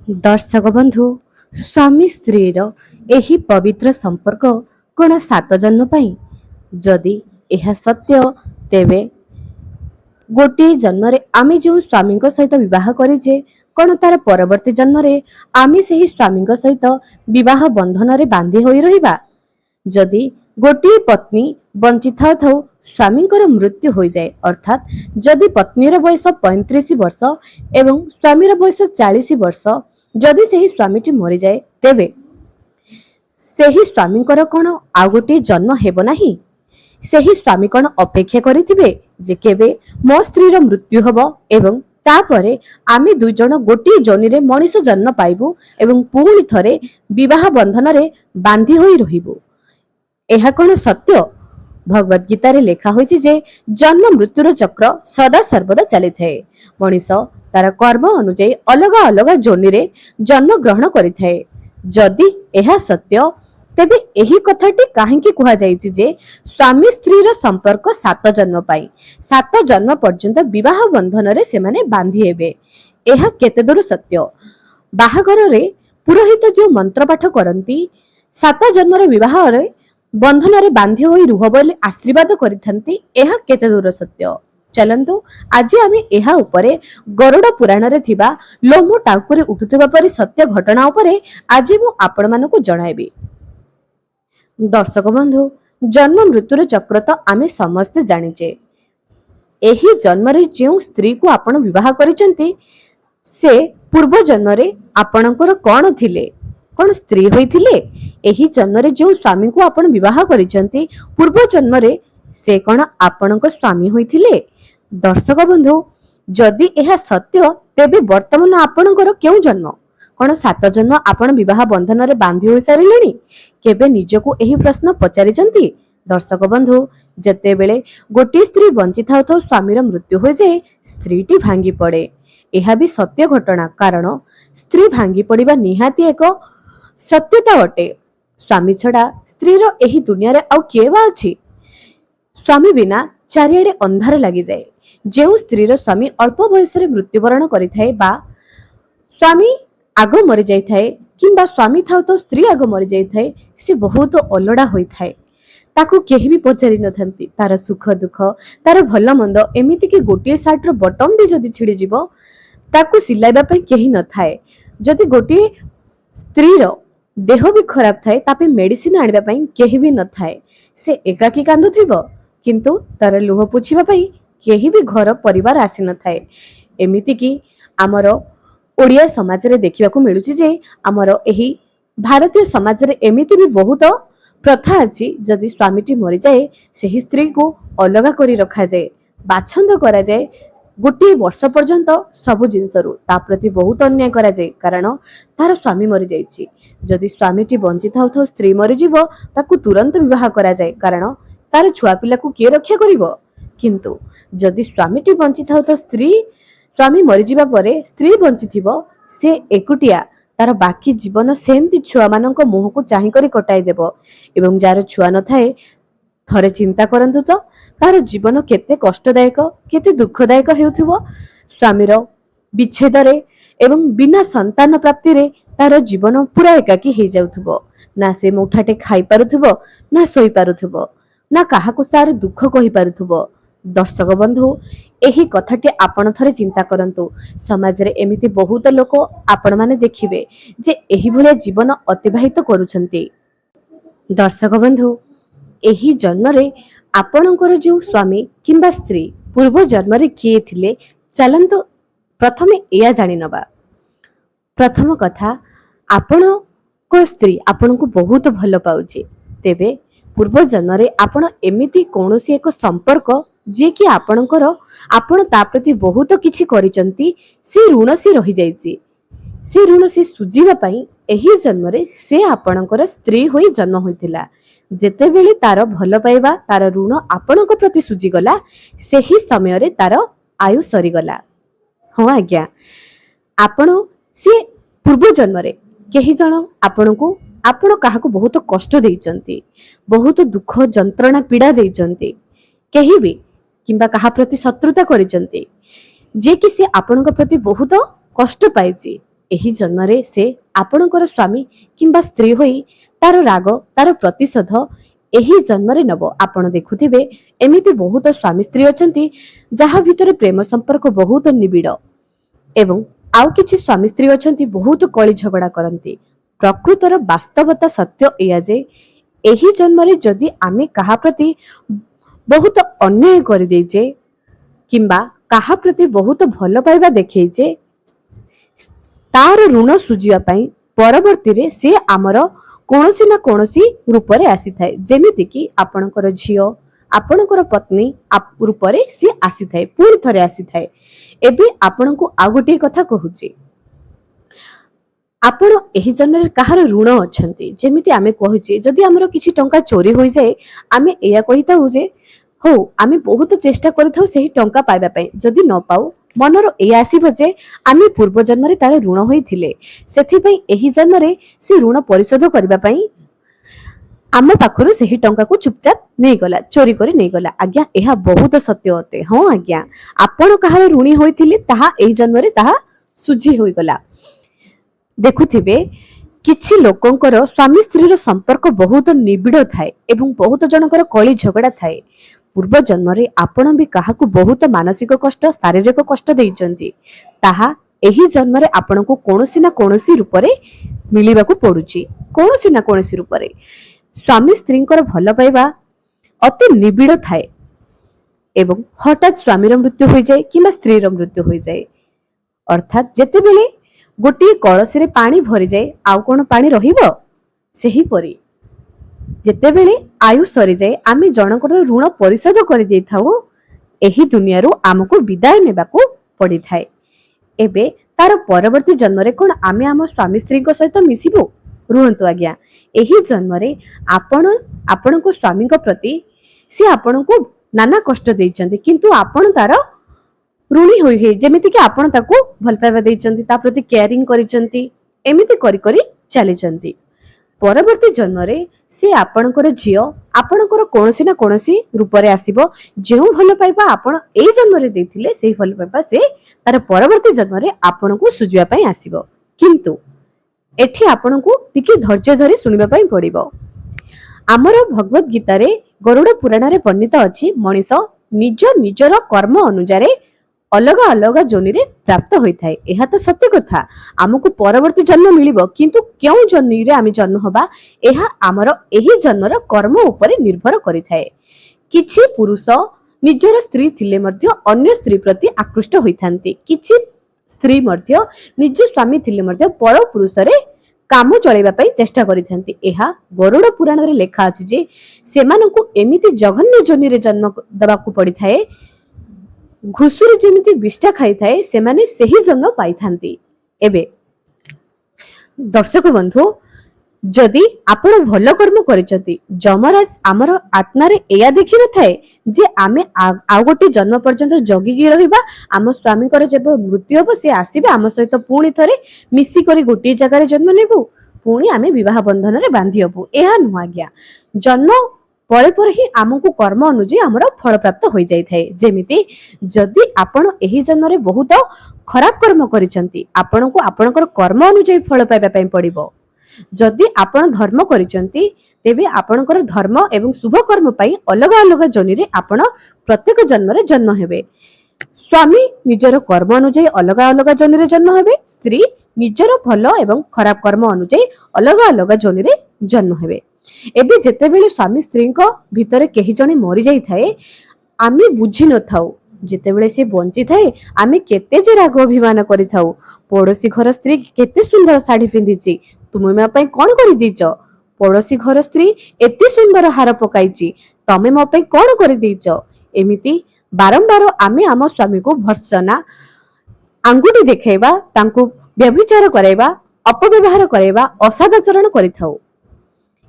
दर्शक बंधु स्वामी स्त्रीर एही पवित्र संपर्क कौन 7 जन्म पाई जदि यह सत्य तेबे गोटे जन्म आमे जो स्वामी सहित विवाह करिजे कौन तार परवर्ती जन्म आमे सही स्वामी सहित विवाह बंधन रे बांधी होई रहिबा। जदि गोटे पत्नी बंची थाउ थाउ स्वामी मृत्यु हो जाए अर्थात जदि पत्नीर बयस 35 वर्ष एवं स्वामीर बयस 40 वर्ष जदि सेही स्वामीटी मरी जाए तेबे सेही स्वामीकर कौन आउ गोटे जन्म हेब नाही। सेही स्वामी कौन अपेक्षा करिथिबे जे केबे मो स्त्रीर मृत्यु हब एवं तापरे आमे दुई जन गोटे जोनी रे मनीष जन्म पाइबु एवं पुणी थरे विवाह बंधन रे बांधी होई रहिबु। यह कौन सत्य? भगवत गीता रे लेखा होइछि जे जन्म मृत्युर चक्र सदा सर्वदा चली थाए। मनीष तार कर्म अनुଯାୟୀ अलग अलग जोनी रे जन्म ग्रहण करि थाए। जदि यह सत्य तेबे एही कथाटी काहेकि कुहा जाइछि जे स्वामी स्त्रीर संपर्क 7 जन्म पाई 7 जन्म पर्यंत विवाह बंधन रे से माने बांधी हेबे। यह केते दूर सत्य? बाहाघर रे पुरोहित जो मंत्र पाठ करंती 7 जन्मर विवाह रे बंधन रे बांधी होई रुह बोले आशीर्वाद करिथंती। यह केते दूर सत्य? चलंतु आज आमे एहा उपरे गरुड़ पुराण रे थिबा लोमो टाकुरे उठुथिबा परि सत्य घटना उपरे आज मु आपण मानकु जणाइबी। दर्शक बंधु जन्म मृत्युर चक्र तो आमे समस्त जानिचे। एही जन्म रे जो स्त्री को आपण विवाह करिसंती से पूर्व जन्म रे आपणकर कोन थिले? कौन स्त्री होइथिले? एही जन्म रे जो स्वामी को आपण विवाह करिसंती पूर्व जन्म रे से कौन आपणक स्वामी होइथिले? दर्शक बंधु जदि यह सत्य तेबे वर्तमान आपणकर केउ जन्म? कौन 7 जन्म आपण विवाह बंधन रे बांधी होई सारिलेनी? केबे निजको एही प्रश्न पचारिचंती? दर्शक बंधु जते बेले गोटी स्त्री बंची थाउ थाउ स्वामीर मृत्यु हो जाए स्त्रीटी भांगी पड़े। यह भी सत्य घटना कारण स्त्री भांगी पड़िबा निहाती एक सत्यता अटे। स्वामी छड़ा स्त्रीर एही दुनिया रे आउ किए बा अछि? स्वामी बिना चारिआडे अंधार लागि जाए। जेउ स्त्रीर स्वामी अल्प बयस रे मृत्युवरण करिथाए बा स्वामी आग मरि जाय थाए किंबा स्वामी थाउ तो स्त्री आग मरि जाय थाए से बहुत अलड़ा होई थाए। ताकू केही भी पचारि न थांती तार सुख दुख तार भल मंद एमिति कि गोटे सार्ट रो बटन भी जदि छिड़ी जिवो ताकू सिलाइबा पई केही न थाए। जदि गोटे स्त्रीर देह भी खराब थाए तापे मेडिसिन आनिबा पई केही भी न थाए। से एकाकी कांदुथिबो किंतु तार लुह पुछिबा पई केही भी घर परिवार आसी न थाए। एमिति कि आमर ओडिया समाज रे देखिबाकू मिलुची जे आमर एही भारतीय समाज रे एमिति भी बहुत प्रथा अछि। जदि स्वामीटी मरि जाए सेही स्त्री को अलगा करी रखा जाए बाछंद करा जाए गोटे वर्ष पर्यंत सबु जिनसरु ता प्रति बहुत अन्याय करा जाए कारण तार स्वामी मरि जाइछि। जदि स्वामीटी बंची थाउ थाउ स्त्री मरि जीवो ताकू तुरंत विवाह करा जाए कारण तार छुआ पिला को के रक्षा करिवो। किंतु जदि स्वामीटी बंची थाउ तो स्वामी मरि जीवा परे स्त्री बंची थिबो से एकुटिया तार बाकी जीवन सेमती छुआ मानक मुह को चाहि करी कटाई देबो एवं जार छुआ न थाए थरे चिंता करंतु तो तार जीवन केते कष्टदायक केते दुखदायक हेउथिबो। स्वामीर विच्छेद रे एवं बिना संतान प्राप्ति रे तार जीवन पूरा एकाकी हे जाउथिबो। ना से मुठाटे खाई पारुथिबो ना सोई पारुथिबो ना काहाकू सार दुख कहि पारुथिबो। दर्शक बंधु एही कथाटी आपण थरे चिंता करंतु। समाज रे एमिति बहुत लोक आपण माने देखिबे जे एही भलिया जीवन अतिबाहित करूछंती। दर्शक बंधु एही जन्म रे आपणकर जो स्वामी किंबा स्त्री पूर्व जन्म रे किए थिले चलंतु प्रथमे एया जानि नबा। प्रथम कथा आपण को स्त्री आपण को बहुत भल पाउची तेबे पूर्व जन्म रे आपण एमिति कोनोसी एक संपर्क जे कि आपणकर आपण ता प्रति बहुत किछि करिचंती से ऋण से रहि जाइछि। से ऋण से सुजीवा पई एही जन्म रे से आपणकर स्त्री होई जन्म होइतिला। जेते बेले तार भल पाइबा तार ऋण आपणक प्रति सुजी गला सेही समय रे तार आयु सरी गला। हां आज्ञा आपण से पूर्व जन्म रे केही जण आपणको आपण काहाको बहुत कष्ट देइचंती बहुत दुख जंत्रणा पीड़ा देइचंती केही भी किंबा कहा प्रति शत्रुता करिचंती जे कि से आपणक प्रति बहुत कष्ट पाइछि ଏହି ଜନ୍ମରେ ସେ ଆପଣଙ୍କର ସ୍ୱାମୀ କିମ୍ବା ସ୍ତ୍ରୀ ହୋଇ ତାର ରାଗ ତାର ପ୍ରତିଶୋଧ ଏହି ଜନ୍ମରେ ନେବ। ଆପଣ ଦେଖୁଥିବେ ଏମିତି ବହୁତ ସ୍ୱାମୀ ସ୍ତ୍ରୀ ଅଛନ୍ତି ଯାହା ଭିତରେ ପ୍ରେମ ସମ୍ପର୍କ ବହୁତ ନିବିଡ଼ ଏବଂ ଆଉ କିଛି ସ୍ୱାମୀ ସ୍ତ୍ରୀ ଅଛନ୍ତି ବହୁତ କଳି ଝଗଡ଼ା କରନ୍ତି। ପ୍ରକୃତର ବାସ୍ତବତା ସତ୍ୟ ଏଇଆ ଯେ ଏହି ଜନ୍ମରେ ଯଦି ଆମେ କାହା ପ୍ରତି ବହୁତ ଅନ୍ୟାୟ କରିଦେଇଛେ କିମ୍ବା କାହା ପ୍ରତି ବହୁତ ଭଲ ପାଇବା ଦେଖେଇଛେ ତାର ଋଣ ସୁଝିବା ପାଇଁ ପରବର୍ତ୍ତୀରେ ସେ ଆମର କୌଣସି ନା କୌଣସି ରୂପରେ ଆସିଥାଏ। ଯେମିତିକି ଆପଣଙ୍କର ଝିଅ ଆପଣଙ୍କର ପତ୍ନୀ ରୂପରେ ସିଏ ଆସିଥାଏ, ପୁଣି ଥରେ ଆସିଥାଏ। ଏବେ ଆପଣଙ୍କୁ ଆଉ ଗୋଟିଏ କଥା କହୁଛି, ଆପଣ ଏହି ଜନ୍ମରେ କାହାର ଋଣ ଅଛନ୍ତି। ଯେମିତି ଆମେ କହୁଛେ ଯଦି ଆମର କିଛି ଟଙ୍କା ଚୋରି ହୋଇଯାଏ ଆମେ ଏଇଆ କହିଥାଉ ଯେ ହଉ ଆମେ ବହୁତ ଚେଷ୍ଟା କରିଥାଉ ସେହି ଟଙ୍କା ପାଇବା ପାଇଁ, ଯଦି ନ ପାଉ ମନର ଏଇଆ ଆସିବ ଯେ ଆମେ ପୂର୍ବ ଜନ୍ମରେ ତାର ଋଣ ହୋଇଥିଲେ, ସେଥିପାଇଁ ଏହି ଜନ୍ମରେ ସେ ଋଣ ପରିଶୋଧ କରିବା ପାଇଁ ଆମ ପାଖରୁ ସେହି ଟଙ୍କାକୁ ଚୁପଚାପ ନେଇଗଲା, ଚୋରି କରି ନେଇଗଲା। ଆଜ୍ଞା ଏହା ବହୁତ ସତ୍ୟ ଅଟେ। ହଁ ଆଜ୍ଞା, ଆପଣ କାହାର ଋଣୀ ହୋଇଥିଲେ ତାହା ଏହି ଜନ୍ମରେ ତାହା ସୁଝି ହୋଇଗଲା। ଦେଖୁଥିବେ କିଛି ଲୋକଙ୍କର ସ୍ୱାମୀ ସ୍ତ୍ରୀର ସମ୍ପର୍କ ବହୁତ ନିବିଡ଼ ଥାଏ ଏବଂ ବହୁତ ଜଣଙ୍କର କଳି ଝଗଡ଼ା ଥାଏ। ପୂର୍ବ ଜନ୍ମରେ ଆପଣ ବି କାହାକୁ ବହୁତ ମାନସିକ କଷ୍ଟ ଶାରୀରିକ କଷ୍ଟ ଦେଇଛନ୍ତି, ତାହା ଏହି ଜନ୍ମରେ ଆପଣଙ୍କୁ କୌଣସି ନା କୌଣସି ରୂପରେ ମିଳିବାକୁ ପଡୁଛି। କୌଣସି ନା କୌଣସି ରୂପରେ ସ୍ୱାମୀ ସ୍ତ୍ରୀଙ୍କର ଭଲ ପାଇବା ଅତି ନିବିଡ଼ ଥାଏ ଏବଂ ହଠାତ୍ ସ୍ୱାମୀର ମୃତ୍ୟୁ ହୋଇଯାଏ କିମ୍ବା ସ୍ତ୍ରୀର ମୃତ୍ୟୁ ହୋଇଯାଏ। ଅର୍ଥାତ୍ ଯେତେବେଳେ ଗୋଟିଏ କଳସୀରେ ପାଣି ଭରିଯାଏ ଆଉ କଣ ପାଣି ରହିବ? ସେହିପରି ଯେତେବେଳେ ଆୟୁ ସରିଯାଏ ଆମେ ଜଣଙ୍କର ଋଣ ପରିଶୋଧ କରିଦେଇଥାଉ, ଏହି ଦୁନିଆରୁ ଆମକୁ ବିଦାୟ ନେବାକୁ ପଡିଥାଏ। ଏବେ ତାର ପରବର୍ତ୍ତୀ ଜନ୍ମରେ କଣ ଆମେ ଆମ ସ୍ୱାମୀ ସ୍ତ୍ରୀଙ୍କ ସହିତ ମିଶିବୁ? ରୁହନ୍ତୁ ଆଜ୍ଞା, ଏହି ଜନ୍ମରେ ଆପଣ ଆପଣଙ୍କ ସ୍ୱାମୀଙ୍କ ପ୍ରତି ସେ ଆପଣଙ୍କୁ ନାନା କଷ୍ଟ ଦେଇଛନ୍ତି କିନ୍ତୁ ଆପଣ ତାର ଋଣୀ ହୋଇ ଯେମିତିକି ଆପଣ ତାକୁ ଭଲ ପାଇବା ଦେଇଛନ୍ତି, ତା ପ୍ରତି କେୟାରିଂ କରିଛନ୍ତି, ଏମିତି କରି କରି ଚାଲିଛନ୍ତି। ପରବର୍ତ୍ତୀ ଜନ୍ମରେ ସେ ଆପଣଙ୍କର ଝିଅ ଆପଣଙ୍କର କୌଣସି ନା କୌଣସି ରୂପରେ ଆସିବ। ଯେଉଁ ଭଲ ପାଇବା ଆପଣ ଏଇ ଜନ୍ମରେ ଦେଇଥିଲେ ସେହି ଭଲ ପାଇବା ସେ ତାର ପରବର୍ତ୍ତୀ ଜନ୍ମରେ ଆପଣଙ୍କୁ ସୁଝିବା ପାଇଁ ଆସିବ। କିନ୍ତୁ ଏଠି ଆପଣଙ୍କୁ ଟିକେ ଧୈର୍ଯ୍ୟ ଧରି ଶୁଣିବା ପାଇଁ ପଡିବ। ଆମର ଭଗବତ ଗୀତାରେ ଗରୁଡ଼ ପୁରାଣରେ ବର୍ଣ୍ଣିତ ଅଛି, ମଣିଷ ନିଜ ନିଜର କର୍ମ ଅନୁଯାୟୀ ଅଲଗା ଅଲଗା ଯୋନିରେ ପ୍ରାପ୍ତ ହୋଇଥାଏ। ଏହା ତ ସତ୍ୟ କଥା, ଆମକୁ ପରବର୍ତ୍ତୀ ଜନ୍ମ ମିଳିବ କିନ୍ତୁ କେଉଁ ଯୋନିରେ ଆମେ ଜନ୍ମ ହେବା ଏହା ଆମର ଏହି ଜନ୍ମର କର୍ମ ଉପରେ ନିର୍ଭର କରିଥାଏ। କିଛି ପୁରୁଷ ନିଜର ସ୍ତ୍ରୀ ଥିଲେ ମଧ୍ୟ ଅନ୍ୟ ସ୍ତ୍ରୀ ପ୍ରତି ଆକୃଷ୍ଟ ହୋଇଥାନ୍ତି, କିଛି ସ୍ତ୍ରୀ ମଧ୍ୟ ନିଜ ସ୍ୱାମୀ ଥିଲେ ମଧ୍ୟ ପର ପୁରୁଷରେ କାମ ଚଳାଇବା ପାଇଁ ଚେଷ୍ଟା କରିଥାନ୍ତି। ଏହା ଗରୁଡ଼ ପୁରାଣରେ ଲେଖା ଅଛି ଯେ ସେମାନଙ୍କୁ ଏମିତି ଜଘନ୍ୟ ଯୋନିରେ ଜନ୍ମ ଦେବାକୁ ପଡିଥାଏ, ଘୁଷୁରୀ ଯେମିତି ବିଷ୍ଠା ଖାଇଥାଏ ସେମାନେ ସେହି ଜନ୍ମ ପାଇଥାନ୍ତି। ଏବେ ଦର୍ଶକ ବନ୍ଧୁ, ଯଦି ଆପଣ ଭଲ କର୍ମ କରିଛନ୍ତି ଯମରାଜ ଆମର ଆତ୍ମାରେ ଏୟା ଦେଖିନଥାଏ ଯେ ଆମେ ଆଉ ଗୋଟେ ଜନ୍ମ ପର୍ଯ୍ୟନ୍ତ ଜଗିକି ରହିବା, ଆମ ସ୍ୱାମୀଙ୍କର ଯେବେ ମୃତ୍ୟୁ ହବ ସେ ଆସିବେ ଆମ ସହିତ ପୁଣି ଥରେ ମିଶିକରି ଗୋଟିଏ ଜାଗାରେ ଜନ୍ମ ନେବୁ, ପୁଣି ଆମେ ବିବାହ ବନ୍ଧନରେ ବାନ୍ଧି ହବୁ। ଏହା ନୁହଁ ଆଜ୍ଞା, ଜନ୍ମ ପରେ ପରେ ହିଁ ଆମକୁ କର୍ମ ଅନୁଯାୟୀ ଆମର ଫଳ ପ୍ରାପ୍ତ ହୋଇଯାଇଥାଏ। ଯେମିତି ଯଦି ଆପଣ ଏହି ଜନ୍ମରେ ବହୁତ ଖରାପ କର୍ମ କରିଛନ୍ତି ଆପଣଙ୍କୁ ଆପଣଙ୍କର କର୍ମ ଅନୁଯାୟୀ ଫଳ ପାଇବା ପାଇଁ ପଡିବ। ଯଦି ଆପଣ ଧର୍ମ କରିଛନ୍ତି ତେବେ ଆପଣଙ୍କର ଧର୍ମ ଏବଂ ଶୁଭ କର୍ମ ପାଇଁ ଅଲଗା ଅଲଗା ଯୋନିରେ ଆପଣ ପ୍ରତ୍ୟେକ ଜନ୍ମରେ ଜନ୍ମ ହେବେ। ସ୍ୱାମୀ ନିଜର କର୍ମ ଅନୁଯାୟୀ ଅଲଗା ଅଲଗା ଯୋନିରେ ଜନ୍ମ ହେବେ, ସ୍ତ୍ରୀ ନିଜର ଭଲ ଏବଂ ଖରାପ କର୍ମ ଅନୁଯାୟୀ ଅଲଗା ଅଲଗା ଯୋନିରେ ଜନ୍ମ ହେବେ। ଏବେ ଯେତେବେଳେ ସ୍ୱାମୀ ସ୍ତ୍ରୀଙ୍କ ଭିତରେ କେହି ଜଣେ ମରିଯାଇଥାଏ ଆମେ ବୁଝି ନଥାଉ, ଯେତେବେଳେ ସେ ବଞ୍ଚିଥାଏ ଆମେ କେତେ ଯେ ରାଗ ଅଭିମାନ କରିଥାଉ, ପଡୋଶୀ ଘର ସ୍ତ୍ରୀ କେତେ ସୁନ୍ଦର ଶାଢୀ ପିନ୍ଧିଛି ତୁମେ ମୋ ପାଇଁ କଣ କରିଦେଇଛ, ପଡୋଶୀ ଘର ସ୍ତ୍ରୀ ଏତେ ସୁନ୍ଦର ହାର ପକାଇଛି ତମେ ମୋ ପାଇଁ କଣ କରିଦେଇଛ। ଏମିତି ବାରମ୍ବାର ଆମେ ଆମ ସ୍ୱାମୀକୁ ଭର୍ତ୍ସନା ଆଙ୍ଗୁଠି ଦେଖାଇବା, ତାଙ୍କୁ ବ୍ୟଭିଚାର କରାଇବା, ଅପବ୍ୟବହାର କରାଇବା, ଅସଦାଚରଣ କରିଥାଉ।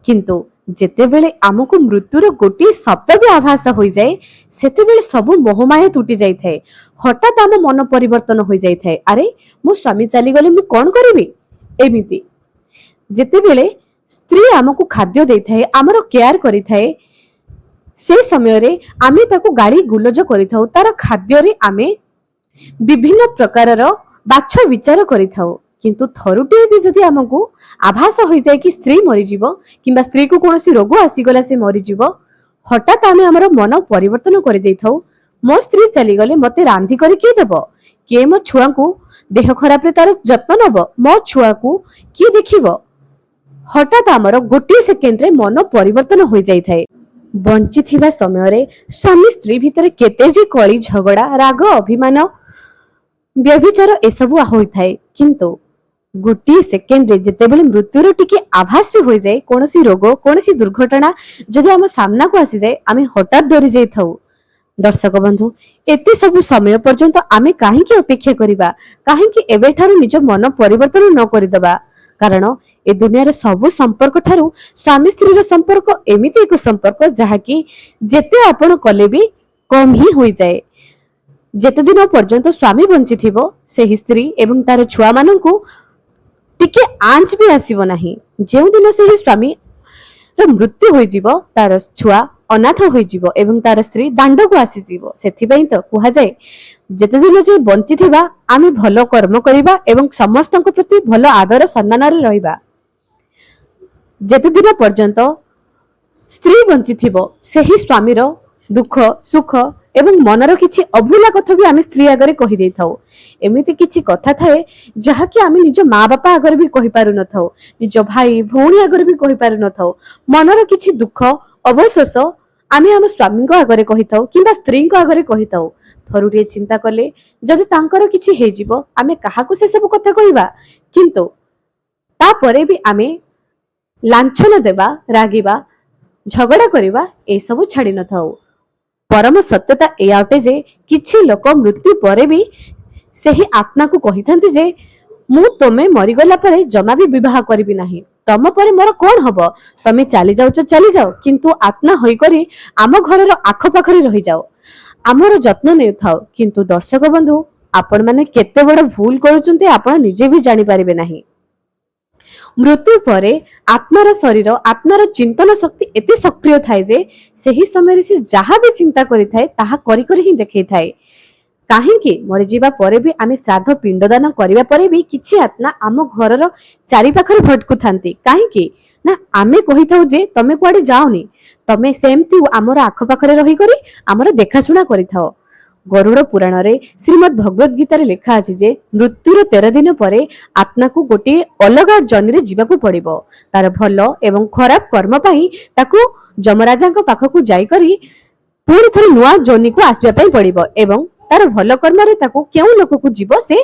କିନ୍ତୁ ଯେତେବେଳେ ଆମକୁ ମୃତ୍ୟୁର ଗୋଟିଏ ଶବ୍ଦ ବି ଆଭାସ ହୋଇଯାଏ ସେତେବେଳେ ସବୁ ମୋହମାୟା ତୁଟି ଯାଇଥାଏ। ହଠାତ୍ ଆମ ମନ ପରିବର୍ତ୍ତନ ହୋଇଯାଇଥାଏ, ଆରେ ମୋ ସ୍ୱାମୀ ଚାଲିଗଲେ ମୁଁ କଣ କରିବି। ଏମିତି ଯେତେବେଳେ ସ୍ତ୍ରୀ ଆମକୁ ଖାଦ୍ୟ ଦେଇଥାଏ, ଆମର କେୟାର କରିଥାଏ, ସେ ସମୟରେ ଆମେ ତାକୁ ଗାଳି ଗୁଲଜ କରିଥାଉ, ତାର ଖାଦ୍ୟରେ ଆମେ ବିଭିନ୍ନ ପ୍ରକାରର ବାଛ ବିଚାର କରିଥାଉ। किंतु थरुटे भी जदि आमको आभास हो जाए कि स्त्री मरीजिव किंबा स्त्री को कौन रोग आसीगला से मरीजिव हठात आम आमर मन परिवर्तन कर दे थाउ। मो स्त्री चलीगले मते रांधि कर किए देव किए मो छुआ को देह खराब रे तार जत्न नब मो छुआ को किए देखिब हठात आमर गोटे सेकेंड रे मन परिवर्तन हो जाई थाए। बंची थिबा समय रे स्वामी स्त्री भितर केते जे कली झगड़ा राग अभिमान व्यभिचार एसबू होइथाए किंतु गोटे सेकेंड रे जेतेबेले मृत्युर टिके आभास भी हो जाए कौन रोग कौन दुर्घटना जदि आम सामना को आसी जाए आम हठात डरी जाई थाउ। दर्शक बंधु एते सब समय पर्यंत आमे काहेकि अपेक्षा करिबा काहेकि एबे ठारू निज मन परिवर्तन न करिदबा कारण ए दुनिया रे सब संपर्क ठारू स्वामी स्त्री रो संपर्क एमिति एक संपर्क जहाकी जेते आपण कले भी कम ही होई जाए। जेते दिन पर्यंत स्वामी बंची थिबो सेही स्त्री एवं तार छुआ माननकु टिके आंच भी आसीबो नाही। जेउ दिन सेही स्वामी रो मृत्यु होई जिवो तार छुआ अनाथ होई जिवो एवं तार स्त्री दांड को आसी जिवो। सेथि पई तो कुहा जाय जेते दिन जे बंची थिबा आमे भलो कर्म करिबा एवं समस्तक प्रति भलो आदर सम्मान रे रहिबा। जेते दिन पर्यंत स्त्री बंची थिबो सेही स्वामी रो दुख सुख एवं मनर किछि अभूला कथा भी आमे स्त्री आगरे कहि देई थाउ। एमिति किछि कथा थाए जहा कि आमे निज माँ बापा आगरे भी कहि पारु न थाउ निज भाई भौणी आगरे भी कहि पारु न थाउ मनर किछि दुख अवशोष आमे आम स्वामी आगरे कहि थाउ किंबा स्त्री आगरे कहि थाउ। थरुटे चिंता कले जदि तांकर किछि हे जिवो आमे काहाकू से सब कथा कहिबा किंतु ता परे भी आमे लांछन देबा रागिबा झगड़ा करिबा ए सब छाड़ी न थाउ। परम सत्यता ए आटे जे किछि लोक मृत्यु परे भी सेही आत्मा को कहि थांती जे मु तमे मरि गला परे जमा भी विवाह करबी नाही तम परे मोर कोन हबो तमे चली जाओ किंतु आत्मा होई करी आम घर रो आख पाखरे रहि जाओ आमर जत्न नै थाओ। किंतु दर्शक बंधु आपण माने केते बड़ भूल करूचंती आपण निजे भी जानि पारिबे नाही। मृत्यु परे आत्मार शरीर आत्मार चिंतन शक्ति एते सक्रिय थाए जे सेही समय से जहा भी चिंता करि थाए ताहा करि करि ही देखै थाए। काहेकि मरि जीवा परे भी आमे श्राद्ध पिंडदान करिवा परे भी किछि आत्मा आम घरर चारि पाखरे भटकु थांती काहेकि ना आमे कहि थाउ जे तमे कुआडे जाओनी तमे सेमती आमर आख पाखरे रहि करी आमर देखाशुना करि थाओ। गरुड़ पुराण रे श्रीमद भगवत गीता रे लिखा अछि जे मृत्युर 13 दिन परे आत्मा को गोटे अलगा जनी रे जीवाकू पड़िबो तार भलो एवं खराब कर्म पई ताकू जमराजांक पाखकू जाई करी पुरी थरे नुआ जनी को आसीबा पई पड़िबो एवं तार भलो कर्म रे ताकू केउ लोक को जीवो से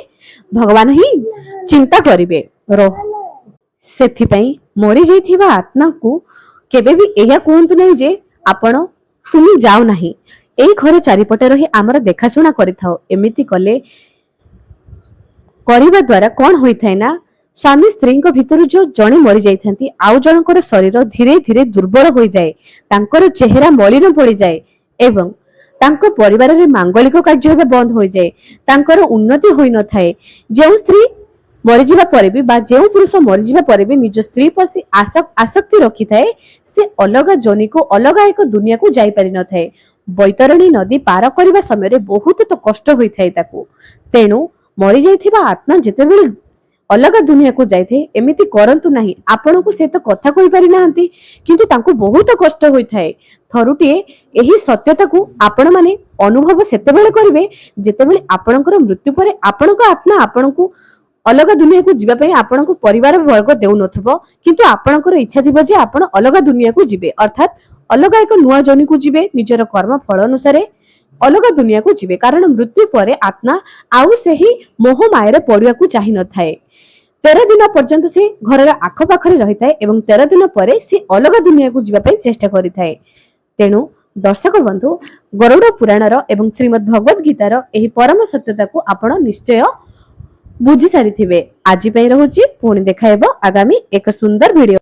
भगवान ही चिंता करिवे रो सेथि पई मरि जाईथिबा आत्मा को केबे भी एया कहंतु नै जे आपण तुमी जाओ नाही एई घर चारिपटे रही आमर देखाशुना करिथाओ। एमिति कले करिबा द्वारा कोन होई थाए ना स्वामी स्त्री भितर जो जणे मरि जाइथांती आउ जनकर शरीर धीरे धीरे दुर्बल होई जाए तांकर चेहरा मलिन पड़ी जाए एवं तांको परिवार रे मांगलिक कार्य हेबा बंद होई जाए तांकर उन्नति होई न थाए। जेउ स्त्री मरि जीवा परे भी बा जेउ पुरुष मरि जीवा परे भी निज स्त्री पसी आसक्ति रखी थाए से अलगा जनी को अलगा एक दुनिया को जाई पारि न थाए। बैतरणी नदी पार करने समय बहुत तो कष्ट होई थाए ताकू तेणु मरि जाइथिबा आत्मा जेतेबेले अलगा दुनिया को जाइथे एमिति करंतु नाही। आपन को से तो कथा कहि पारि नाहंती किंतु तांको बहुत कष्ट होई थाए। थरुटिए एही सत्यता को आपण माने अनुभव सेतेबेले करिवे जेतेबेले आपणकर मृत्यु परे आपणक आत्मा आपणको अलगा दुनिया को जीवा पई आपणको परिवार वर्ग देउ नथबो किंतु आपणकर इच्छा थिबो जे आपण अलगा दुनिया को जीवे अर्थात अलगा एक नुआ जनी को जीवे निजर कर्म फल अनुसार अलगा दुनिया को जीवे कारण मृत्यु परे आत्मा आउ सेही मोह मायर पड़िया को चाहि न थाए। 13 दिन पर्यंत से घर आख पाखरे रही थाए एवं 13 दिन परे से अलगा दुनिया को जीवा पई चेष्टा करि थाए। तेणु दर्शक बंधु गरुड़ पुराणर एवं श्रीमद भगवत गीतार एही परम सत्यता को आपण निश्चय बुझी सारी थिबे। आज पई रहूची पुणी देखायबो आगामी एक सुंदर वीडियो।